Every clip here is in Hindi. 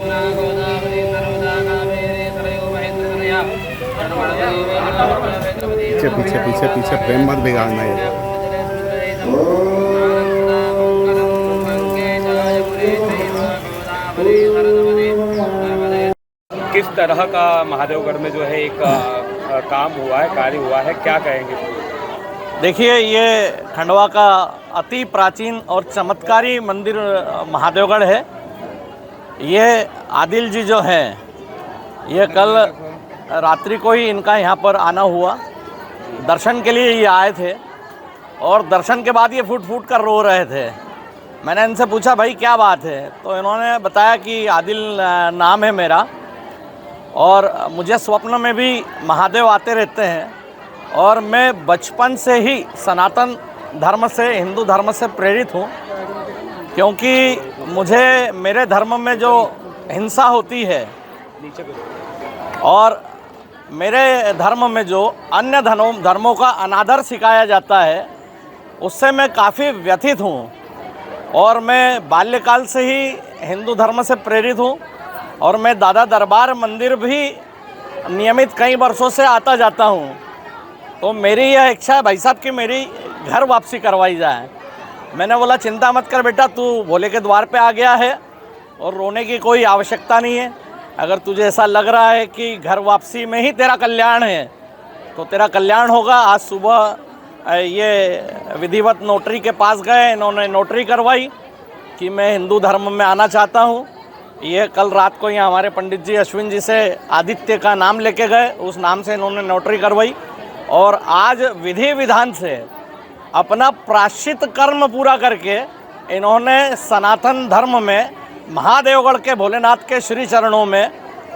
पीछे पीछे पीछे पीछे प्रेम मत बिगाड़ना ये। किस तरह का महादेवगढ़ में जो है एक काम हुआ है, कार्य हुआ है, क्या कहेंगे? देखिए, ये खंडवा का अति प्राचीन और चमत्कारी मंदिर महादेवगढ़ है। ये आदिल जी जो हैं, ये कल रात्रि को ही इनका यहाँ पर आना हुआ। दर्शन के लिए ये आए थे और दर्शन के बाद ये फूट फूट कर रो रहे थे। मैंने इनसे पूछा, भाई क्या बात है? तो इन्होंने बताया कि आदिल नाम है मेरा और मुझे स्वप्न में भी महादेव आते रहते हैं और मैं बचपन से ही सनातन धर्म से, हिंदू धर्म से प्रेरित हूँ, क्योंकि मुझे मेरे धर्म में जो हिंसा होती है और मेरे धर्म में जो अन्य धर्मों का अनादर सिखाया जाता है, उससे मैं काफ़ी व्यथित हूँ। और मैं बाल्यकाल से ही हिंदू धर्म से प्रेरित हूँ और मैं दादा दरबार मंदिर भी नियमित कई वर्षों से आता जाता हूँ। तो मेरी यह इच्छा है भाई साहब कि मेरी घर वापसी करवाई जाए। मैंने बोला, चिंता मत कर बेटा, तू भोले के द्वार पे आ गया है और रोने की कोई आवश्यकता नहीं है। अगर तुझे ऐसा लग रहा है कि घर वापसी में ही तेरा कल्याण है तो तेरा कल्याण होगा। आज सुबह ये विधिवत नोटरी के पास गए, इन्होंने नोटरी करवाई कि मैं हिंदू धर्म में आना चाहता हूँ। ये कल रात को यहाँ हमारे पंडित जी अश्विन जी से आदित्य का नाम लेके गए, उस नाम से इन्होंने नोटरी करवाई और आज विधि विधान से अपना प्रायश्चित कर्म पूरा करके इन्होंने सनातन धर्म में महादेवगढ़ के भोलेनाथ के श्री चरणों में,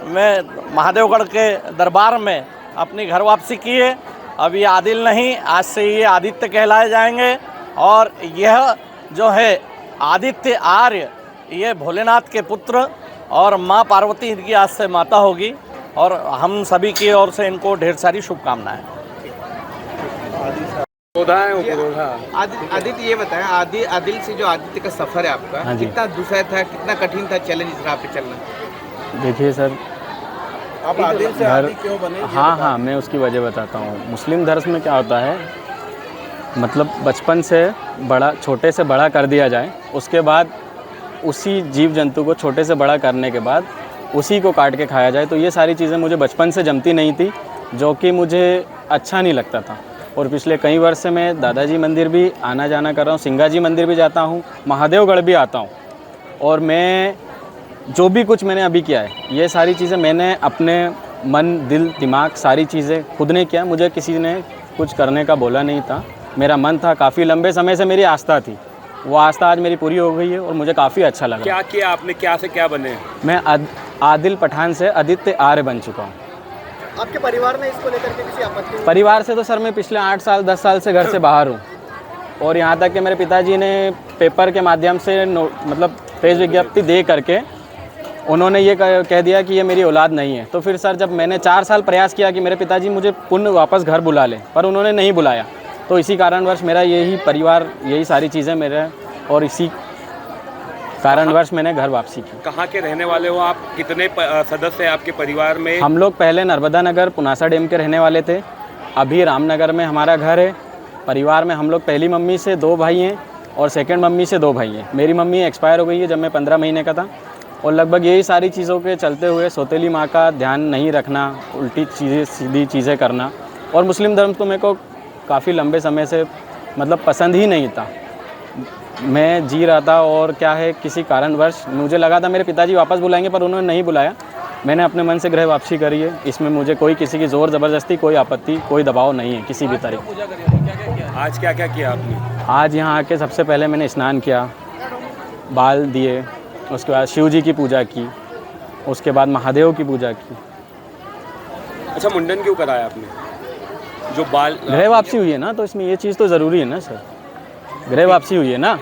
मैं महादेवगढ़ के दरबार में अपनी घर वापसी की है। अब ये आदिल नहीं, आज से ये आदित्य कहलाए जाएंगे और यह जो है आदित्य आर्य, ये भोलेनाथ के पुत्र और माँ पार्वती इनकी आज से माता होगी और हम सभी की ओर से इनको ढेर सारी शुभकामनाएं। आदित्य, ये बताएं, आदिल से जो आदित्य का सफर है आपका, हाँ जी। कितना दुसह था, कितना कठिन था चैलेंज इस राह पे चलना? देखिए सर, आप आदिल से आदि क्यों बने? हाँ, मैं उसकी वजह बताता हूँ। मुस्लिम धर्म में क्या होता है, मतलब बचपन से बड़ा, छोटे से बड़ा कर दिया जाए, उसके बाद उसी जीव जंतु को छोटे से बड़ा करने के बाद उसी को काट के खाया जाए। तो ये सारी चीज़ें मुझे बचपन से जमती नहीं थी, जो कि मुझे अच्छा नहीं लगता था। और पिछले कई वर्ष से मैं दादाजी मंदिर भी आना जाना कर रहा हूँ, सिंगा जी मंदिर भी जाता हूँ, महादेवगढ़ भी आता हूँ। और मैं जो भी कुछ मैंने अभी किया है, ये सारी चीज़ें मैंने अपने मन, दिल, दिमाग, सारी चीज़ें खुद ने किया। मुझे किसी ने कुछ करने का बोला नहीं था। मेरा मन था, काफ़ी लंबे समय से मेरी आस्था थी, वो आस्था आज मेरी पूरी हो गई है और मुझे काफ़ी अच्छा लगा। क्या किया आपने, क्या से क्या बने? मैं आदिल पठान से आदित्य आर्य बन चुका हूँ। आपके परिवार में इसको लेकर के किसी आपत्ति? परिवार से तो सर मैं पिछले 8 साल 10 साल से घर से बाहर हूँ और यहाँ तक कि मेरे पिताजी ने पेपर के माध्यम से मतलब पेज विज्ञप्ति दे करके उन्होंने ये कह दिया कि ये मेरी औलाद नहीं है। तो फिर सर जब मैंने 4 साल प्रयास किया कि मेरे पिताजी मुझे पुनः वापस घर बुला लें, पर उन्होंने नहीं बुलाया। तो इसी कारणवश मेरा यही परिवार, यही सारी चीज़ें मेरे, और इसी कारणवश मैंने घर वापसी की। कहाँ के रहने वाले हो आप? कितने सदस्य हैं आपके परिवार में? हम लोग पहले नर्मदा नगर पुनासा डैम के रहने वाले थे, अभी रामनगर में हमारा घर है। परिवार में हम लोग पहली मम्मी से 2 भाई हैं और सेकंड मम्मी से 2 भाई हैं। मेरी मम्मी एक्सपायर हो गई है जब मैं 15 महीने का था। और लगभग यही सारी चीज़ों के चलते हुए सौतेली माँ का ध्यान नहीं रखना, उल्टी चीज़ें सीधी चीज़ें करना, और मुस्लिम धर्म तो मेरे को काफ़ी लंबे समय से मतलब पसंद ही नहीं था। मैं जी रहा था और क्या है, किसी कारणवश मुझे लगा था मेरे पिताजी वापस बुलाएंगे, पर उन्होंने नहीं बुलाया। मैंने अपने मन से गृह वापसी करी है। इसमें मुझे कोई किसी की ज़ोर ज़बरदस्ती, कोई आपत्ति, कोई दबाव नहीं है किसी भी तरह। आज क्या क्या किया आपने? आज यहाँ आके सबसे पहले मैंने स्नान किया, बाल दिए, उसके बाद शिव जी की पूजा की, उसके बाद महादेव की पूजा की। अच्छा, मुंडन क्यों कराया आपने? जो बाल गृह वापसी हुई है ना, तो इसमें ये चीज़ तो ज़रूरी है ना सर, गृह वापसी हुई है ना।